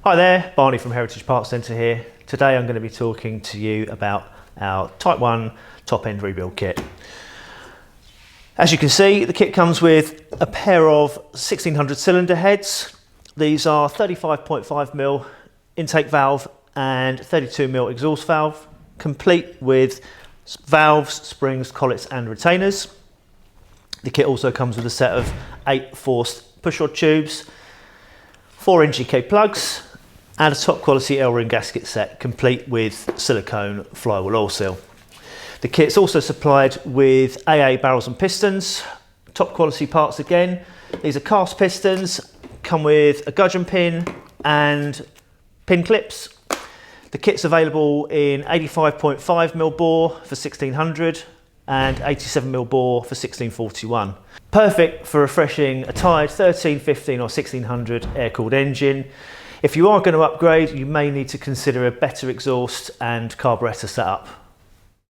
Hi there, Barney from Heritage Parts Centre here. Today I'm going to be talking to you about our Type 1 top end rebuild kit. As you can see, the kit comes with a pair of 1600 cylinder heads. These are 35.5mm intake valve and 32mm exhaust valve, complete with valves, springs, collets and retainers. The kit also comes with a set of 8 forced pushrod tubes, 4-inch UK plugs and a top quality L-ring gasket set complete with silicone flywheel oil seal. The kit's also supplied with AA barrels and pistons, top quality parts again. These are cast pistons, come with a gudgeon pin and pin clips. The kit's available in 85.5mm bore for 1600 and 87mm bore for 1641. Perfect for refreshing a tired 13, 15 or 1600 air-cooled engine. If you are going to upgrade, you may need to consider a better exhaust and carburettor setup.